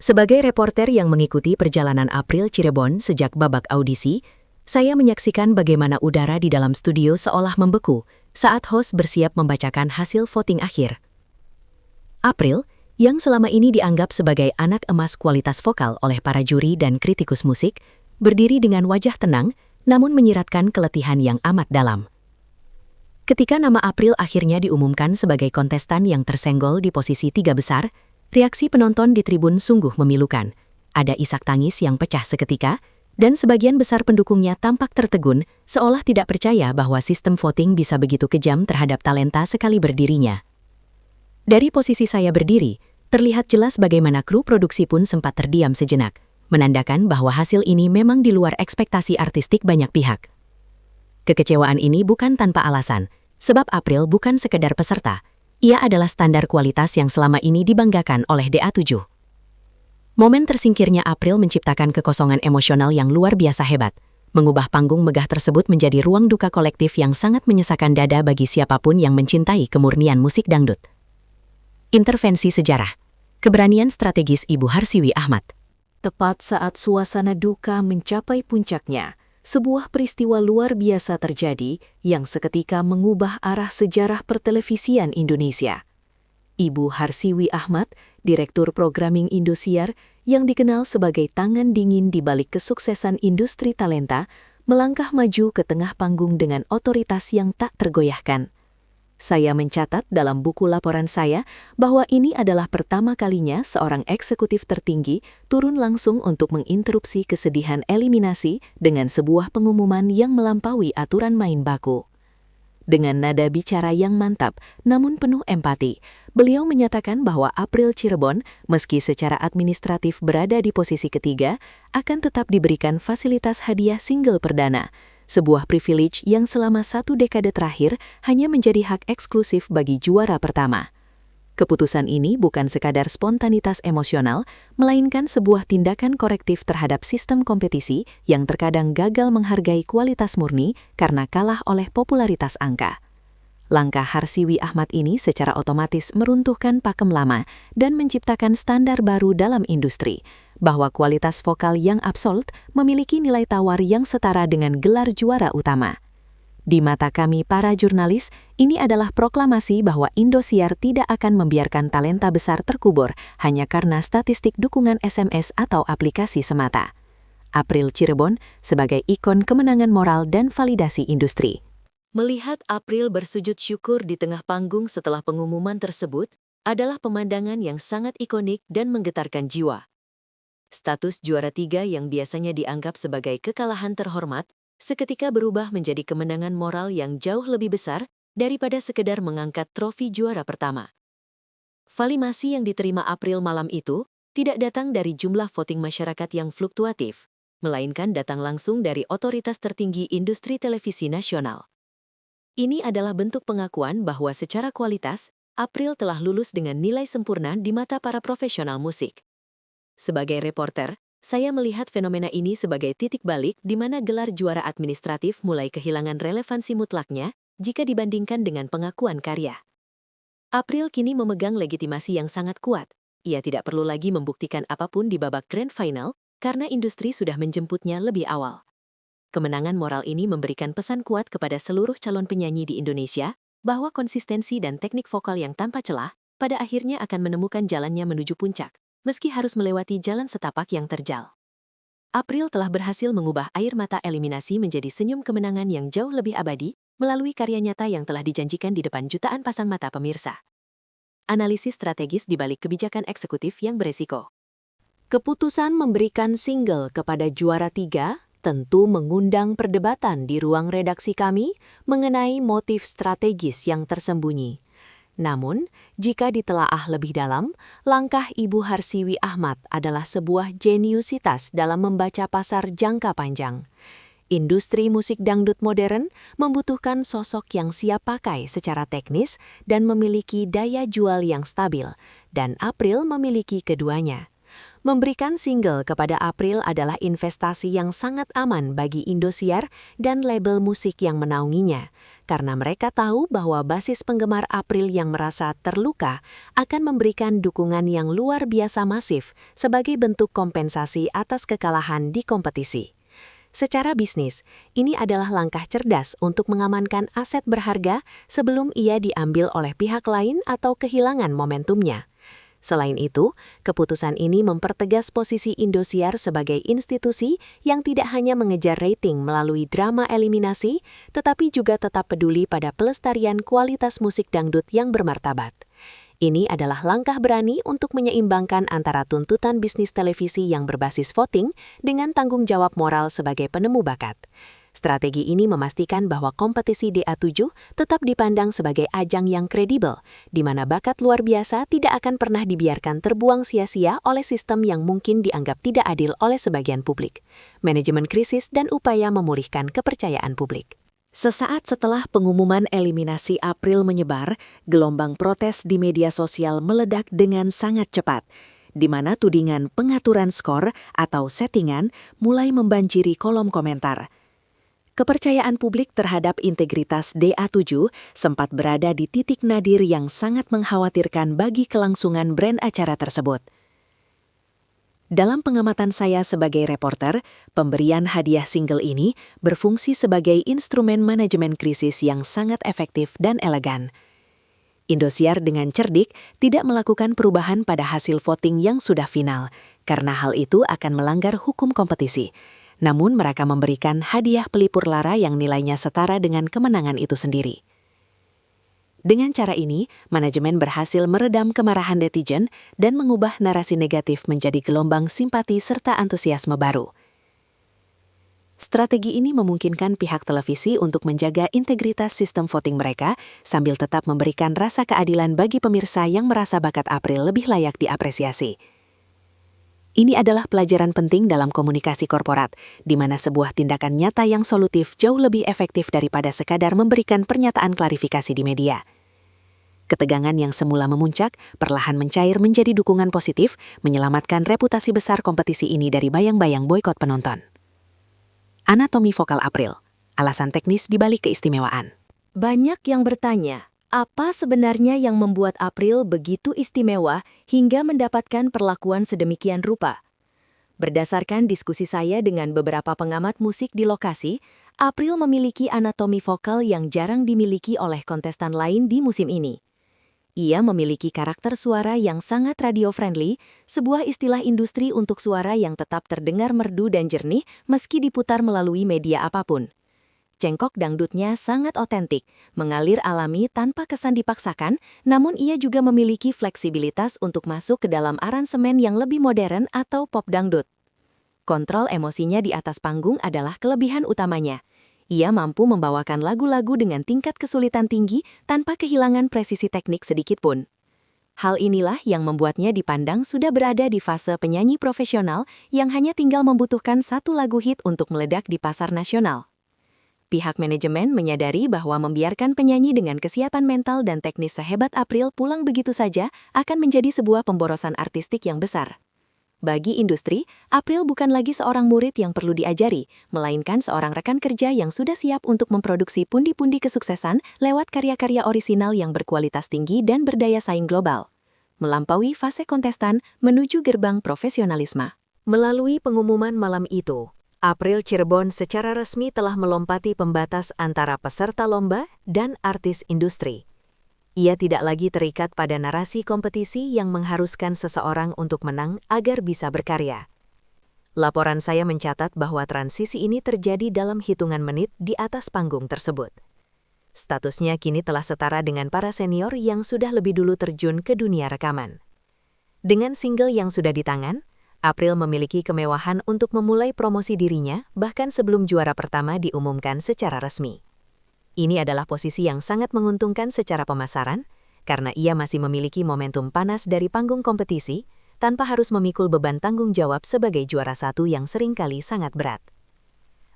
Sebagai reporter yang mengikuti perjalanan April Cirebon sejak babak audisi, saya menyaksikan bagaimana udara di dalam studio seolah membeku saat host bersiap membacakan hasil voting akhir. April, yang selama ini dianggap sebagai anak emas kualitas vokal oleh para juri dan kritikus musik, berdiri dengan wajah tenang namun menyiratkan keletihan yang amat dalam. Ketika nama April akhirnya diumumkan sebagai kontestan yang tersenggol di posisi 3 besar, reaksi penonton di tribun sungguh memilukan. Ada isak tangis yang pecah seketika, dan sebagian besar pendukungnya tampak tertegun, seolah tidak percaya bahwa sistem voting bisa begitu kejam terhadap talenta sekali berdirinya. Dari posisi saya berdiri, terlihat jelas bagaimana kru produksi pun sempat terdiam sejenak, menandakan bahwa hasil ini memang di luar ekspektasi artistik banyak pihak. Kekecewaan ini bukan tanpa alasan, sebab April bukan sekedar peserta. Ia adalah standar kualitas yang selama ini dibanggakan oleh DA7. Momen tersingkirnya April menciptakan kekosongan emosional yang luar biasa hebat, mengubah panggung megah tersebut menjadi ruang duka kolektif yang sangat menyesakan dada bagi siapapun yang mencintai kemurnian musik dangdut. Intervensi sejarah. Keberanian strategis Ibu Harsiwi Ahmad. Tepat saat suasana duka mencapai puncaknya, sebuah peristiwa luar biasa terjadi yang seketika mengubah arah sejarah pertelevisian Indonesia. Ibu Harsiwi Ahmad, Direktur Programming Indosiar, yang dikenal sebagai tangan dingin di balik kesuksesan industri talenta, melangkah maju ke tengah panggung dengan otoritas yang tak tergoyahkan. Saya mencatat dalam buku laporan saya bahwa ini adalah pertama kalinya seorang eksekutif tertinggi turun langsung untuk menginterupsi kesedihan eliminasi dengan sebuah pengumuman yang melampaui aturan main baku. Dengan nada bicara yang mantap, namun penuh empati, beliau menyatakan bahwa April Cirebon, meski secara administratif berada di posisi ketiga, akan tetap diberikan fasilitas hadiah single perdana, sebuah privilege yang selama 1 dekade terakhir hanya menjadi hak eksklusif bagi juara pertama. Keputusan ini bukan sekadar spontanitas emosional, melainkan sebuah tindakan korektif terhadap sistem kompetisi yang terkadang gagal menghargai kualitas murni karena kalah oleh popularitas angka. Langkah Harsiwi Ahmad ini secara otomatis meruntuhkan pakem lama dan menciptakan standar baru dalam industri, bahwa kualitas vokal yang absolut memiliki nilai tawar yang setara dengan gelar juara utama. Di mata kami para jurnalis, ini adalah proklamasi bahwa Indosiar tidak akan membiarkan talenta besar terkubur hanya karena statistik dukungan SMS atau aplikasi semata. April Cirebon sebagai ikon kemenangan moral dan validasi industri. Melihat April bersujud syukur di tengah panggung setelah pengumuman tersebut adalah pemandangan yang sangat ikonik dan menggetarkan jiwa. Status juara 3 yang biasanya dianggap sebagai kekalahan terhormat, seketika berubah menjadi kemenangan moral yang jauh lebih besar daripada sekedar mengangkat trofi juara pertama. Valimasi yang diterima April malam itu tidak datang dari jumlah voting masyarakat yang fluktuatif, melainkan datang langsung dari otoritas tertinggi industri televisi nasional. Ini adalah bentuk pengakuan bahwa secara kualitas, April telah lulus dengan nilai sempurna di mata para profesional musik. Sebagai reporter, saya melihat fenomena ini sebagai titik balik di mana gelar juara administratif mulai kehilangan relevansi mutlaknya jika dibandingkan dengan pengakuan karya. April kini memegang legitimasi yang sangat kuat. Ia tidak perlu lagi membuktikan apapun di babak grand final karena industri sudah menjemputnya lebih awal. Kemenangan moral ini memberikan pesan kuat kepada seluruh calon penyanyi di Indonesia bahwa konsistensi dan teknik vokal yang tanpa celah pada akhirnya akan menemukan jalannya menuju puncak, meski harus melewati jalan setapak yang terjal. April telah berhasil mengubah air mata eliminasi menjadi senyum kemenangan yang jauh lebih abadi melalui karya nyata yang telah dijanjikan di depan jutaan pasang mata pemirsa. Analisis strategis di balik kebijakan eksekutif yang beresiko. Keputusan memberikan single kepada juara 3 tentu mengundang perdebatan di ruang redaksi kami mengenai motif strategis yang tersembunyi. Namun, jika ditelaah lebih dalam, langkah Ibu Harsiwi Ahmad adalah sebuah jeniusitas dalam membaca pasar jangka panjang. Industri musik dangdut modern membutuhkan sosok yang siap pakai secara teknis dan memiliki daya jual yang stabil, dan April memiliki keduanya. Memberikan single kepada April adalah investasi yang sangat aman bagi Indosiar dan label musik yang menaunginya, karena mereka tahu bahwa basis penggemar April yang merasa terluka akan memberikan dukungan yang luar biasa masif sebagai bentuk kompensasi atas kekalahan di kompetisi. Secara bisnis, ini adalah langkah cerdas untuk mengamankan aset berharga sebelum ia diambil oleh pihak lain atau kehilangan momentumnya. Selain itu, keputusan ini mempertegas posisi Indosiar sebagai institusi yang tidak hanya mengejar rating melalui drama eliminasi, tetapi juga tetap peduli pada pelestarian kualitas musik dangdut yang bermartabat. Ini adalah langkah berani untuk menyeimbangkan antara tuntutan bisnis televisi yang berbasis voting dengan tanggung jawab moral sebagai penemu bakat. Strategi ini memastikan bahwa kompetisi DA7 tetap dipandang sebagai ajang yang kredibel, di mana bakat luar biasa tidak akan pernah dibiarkan terbuang sia-sia oleh sistem yang mungkin dianggap tidak adil oleh sebagian publik. Manajemen krisis dan upaya memulihkan kepercayaan publik. Sesaat setelah pengumuman eliminasi April menyebar, gelombang protes di media sosial meledak dengan sangat cepat, di mana tudingan pengaturan skor atau settingan mulai membanjiri kolom komentar. Kepercayaan publik terhadap integritas DA7 sempat berada di titik nadir yang sangat mengkhawatirkan bagi kelangsungan brand acara tersebut. Dalam pengamatan saya sebagai reporter, pemberian hadiah single ini berfungsi sebagai instrumen manajemen krisis yang sangat efektif dan elegan. Indosiar dengan cerdik tidak melakukan perubahan pada hasil voting yang sudah final, karena hal itu akan melanggar hukum kompetisi. Namun mereka memberikan hadiah pelipur lara yang nilainya setara dengan kemenangan itu sendiri. Dengan cara ini, manajemen berhasil meredam kemarahan netizen dan mengubah narasi negatif menjadi gelombang simpati serta antusiasme baru. Strategi ini memungkinkan pihak televisi untuk menjaga integritas sistem voting mereka sambil tetap memberikan rasa keadilan bagi pemirsa yang merasa bakat April lebih layak diapresiasi. Ini adalah pelajaran penting dalam komunikasi korporat, di mana sebuah tindakan nyata yang solutif jauh lebih efektif daripada sekadar memberikan pernyataan klarifikasi di media. Ketegangan yang semula memuncak, perlahan mencair menjadi dukungan positif, menyelamatkan reputasi besar kompetisi ini dari bayang-bayang boikot penonton. Anatomi vokal April, alasan teknis di balik keistimewaan. Banyak yang bertanya, apa sebenarnya yang membuat April begitu istimewa hingga mendapatkan perlakuan sedemikian rupa? Berdasarkan diskusi saya dengan beberapa pengamat musik di lokasi, April memiliki anatomi vokal yang jarang dimiliki oleh kontestan lain di musim ini. Ia memiliki karakter suara yang sangat radio-friendly, sebuah istilah industri untuk suara yang tetap terdengar merdu dan jernih meski diputar melalui media apapun. Cengkok dangdutnya sangat otentik, mengalir alami tanpa kesan dipaksakan, namun ia juga memiliki fleksibilitas untuk masuk ke dalam aransemen yang lebih modern atau pop dangdut. Kontrol emosinya di atas panggung adalah kelebihan utamanya. Ia mampu membawakan lagu-lagu dengan tingkat kesulitan tinggi tanpa kehilangan presisi teknik sedikitpun. Hal inilah yang membuatnya dipandang sudah berada di fase penyanyi profesional yang hanya tinggal membutuhkan satu lagu hit untuk meledak di pasar nasional. Pihak manajemen menyadari bahwa membiarkan penyanyi dengan kesiapan mental dan teknis sehebat April pulang begitu saja akan menjadi sebuah pemborosan artistik yang besar. Bagi industri, April bukan lagi seorang murid yang perlu diajari, melainkan seorang rekan kerja yang sudah siap untuk memproduksi pundi-pundi kesuksesan lewat karya-karya orisinal yang berkualitas tinggi dan berdaya saing global. Melampaui fase kontestan menuju gerbang profesionalisme. Melalui pengumuman malam itu, April Cirebon secara resmi telah melompati pembatas antara peserta lomba dan artis industri. Ia tidak lagi terikat pada narasi kompetisi yang mengharuskan seseorang untuk menang agar bisa berkarya. Laporan saya mencatat bahwa transisi ini terjadi dalam hitungan menit di atas panggung tersebut. Statusnya kini telah setara dengan para senior yang sudah lebih dulu terjun ke dunia rekaman. Dengan single yang sudah di tangan, April memiliki kemewahan untuk memulai promosi dirinya bahkan sebelum juara pertama diumumkan secara resmi. Ini adalah posisi yang sangat menguntungkan secara pemasaran, karena ia masih memiliki momentum panas dari panggung kompetisi, tanpa harus memikul beban tanggung jawab sebagai juara satu yang seringkali sangat berat.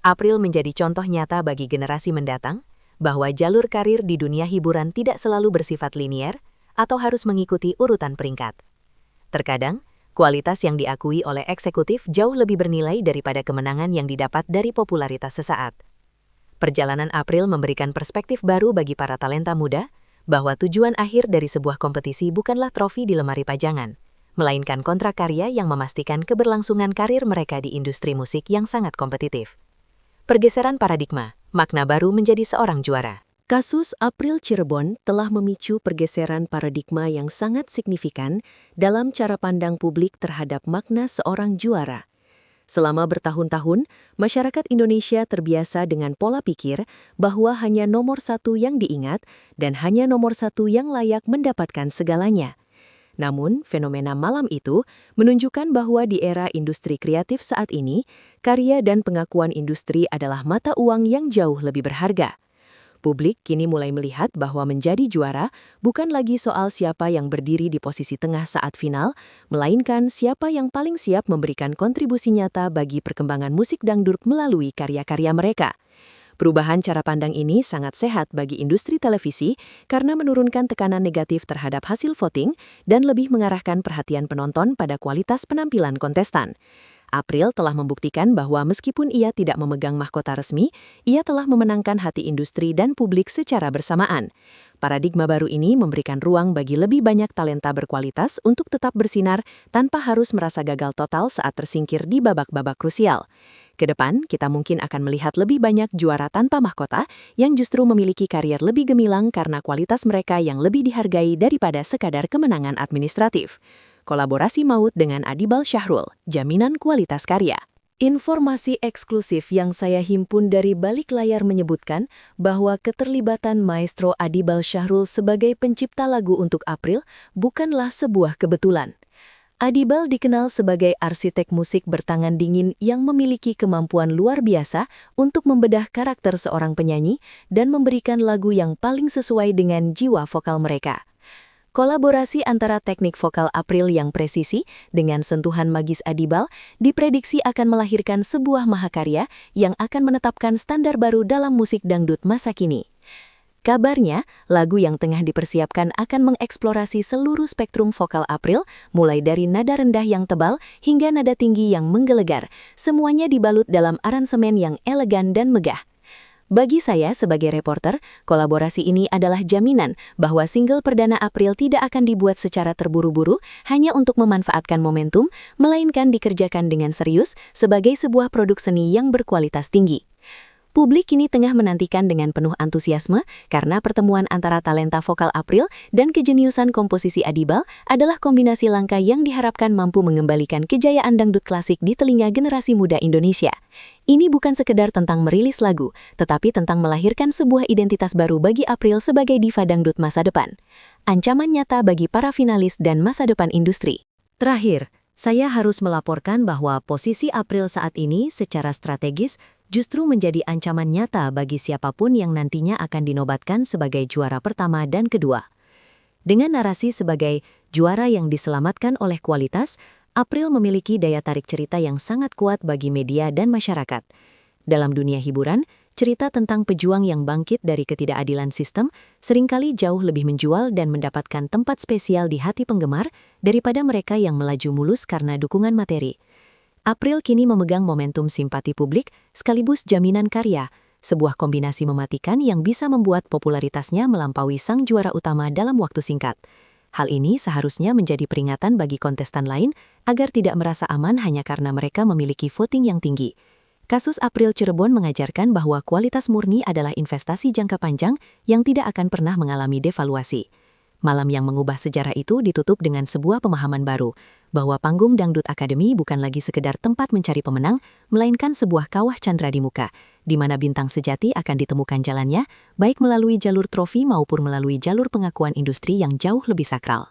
April menjadi contoh nyata bagi generasi mendatang, bahwa jalur karir di dunia hiburan tidak selalu bersifat linier, atau harus mengikuti urutan peringkat. Terkadang, kualitas yang diakui oleh eksekutif jauh lebih bernilai daripada kemenangan yang didapat dari popularitas sesaat. Perjalanan April memberikan perspektif baru bagi para talenta muda, bahwa tujuan akhir dari sebuah kompetisi bukanlah trofi di lemari pajangan, melainkan kontrak karya yang memastikan keberlangsungan karir mereka di industri musik yang sangat kompetitif. Pergeseran paradigma, makna baru menjadi seorang juara. Kasus April Cirebon telah memicu pergeseran paradigma yang sangat signifikan dalam cara pandang publik terhadap makna seorang juara. Selama bertahun-tahun, masyarakat Indonesia terbiasa dengan pola pikir bahwa hanya nomor satu yang diingat dan hanya nomor satu yang layak mendapatkan segalanya. Namun, fenomena malam itu menunjukkan bahwa di era industri kreatif saat ini, karya dan pengakuan industri adalah mata uang yang jauh lebih berharga. Publik kini mulai melihat bahwa menjadi juara bukan lagi soal siapa yang berdiri di posisi tengah saat final, melainkan siapa yang paling siap memberikan kontribusi nyata bagi perkembangan musik dangdut melalui karya-karya mereka. Perubahan cara pandang ini sangat sehat bagi industri televisi karena menurunkan tekanan negatif terhadap hasil voting dan lebih mengarahkan perhatian penonton pada kualitas penampilan kontestan. April telah membuktikan bahwa meskipun ia tidak memegang mahkota resmi, ia telah memenangkan hati industri dan publik secara bersamaan. Paradigma baru ini memberikan ruang bagi lebih banyak talenta berkualitas untuk tetap bersinar tanpa harus merasa gagal total saat tersingkir di babak-babak krusial. Kedepan, kita mungkin akan melihat lebih banyak juara tanpa mahkota yang justru memiliki karier lebih gemilang karena kualitas mereka yang lebih dihargai daripada sekadar kemenangan administratif. Kolaborasi maut dengan Adibal Syahrul, jaminan kualitas karya. Informasi eksklusif yang saya himpun dari balik layar menyebutkan bahwa keterlibatan Maestro Adibal Syahrul sebagai pencipta lagu untuk April bukanlah sebuah kebetulan. Adibal dikenal sebagai arsitek musik bertangan dingin yang memiliki kemampuan luar biasa untuk membedah karakter seorang penyanyi dan memberikan lagu yang paling sesuai dengan jiwa vokal mereka. Kolaborasi antara teknik vokal April yang presisi dengan sentuhan magis Adibal diprediksi akan melahirkan sebuah mahakarya yang akan menetapkan standar baru dalam musik dangdut masa kini. Kabarnya, lagu yang tengah dipersiapkan akan mengeksplorasi seluruh spektrum vokal April, mulai dari nada rendah yang tebal hingga nada tinggi yang menggelegar, semuanya dibalut dalam aransemen yang elegan dan megah. Bagi saya sebagai reporter, kolaborasi ini adalah jaminan bahwa single perdana April tidak akan dibuat secara terburu-buru hanya untuk memanfaatkan momentum, melainkan dikerjakan dengan serius sebagai sebuah produk seni yang berkualitas tinggi. Publik kini tengah menantikan dengan penuh antusiasme karena pertemuan antara talenta vokal April dan kejeniusan komposisi Adibal adalah kombinasi langka yang diharapkan mampu mengembalikan kejayaan dangdut klasik di telinga generasi muda Indonesia. Ini bukan sekedar tentang merilis lagu, tetapi tentang melahirkan sebuah identitas baru bagi April sebagai diva dangdut masa depan. Ancaman nyata bagi para finalis dan masa depan industri. Terakhir, saya harus melaporkan bahwa posisi April saat ini secara strategis justru menjadi ancaman nyata bagi siapapun yang nantinya akan dinobatkan sebagai juara pertama dan kedua. Dengan narasi sebagai juara yang diselamatkan oleh kualitas, April memiliki daya tarik cerita yang sangat kuat bagi media dan masyarakat. Dalam dunia hiburan, cerita tentang pejuang yang bangkit dari ketidakadilan sistem seringkali jauh lebih menjual dan mendapatkan tempat spesial di hati penggemar daripada mereka yang melaju mulus karena dukungan materi. April kini memegang momentum simpati publik sekaligus jaminan karya, sebuah kombinasi mematikan yang bisa membuat popularitasnya melampaui sang juara utama dalam waktu singkat. Hal ini seharusnya menjadi peringatan bagi kontestan lain agar tidak merasa aman hanya karena mereka memiliki voting yang tinggi. Kasus April Cirebon mengajarkan bahwa kualitas murni adalah investasi jangka panjang yang tidak akan pernah mengalami devaluasi. Malam yang mengubah sejarah itu ditutup dengan sebuah pemahaman baru, bahwa panggung Dangdut Akademi bukan lagi sekedar tempat mencari pemenang, melainkan sebuah kawah candra di muka, di mana bintang sejati akan ditemukan jalannya, baik melalui jalur trofi maupun melalui jalur pengakuan industri yang jauh lebih sakral.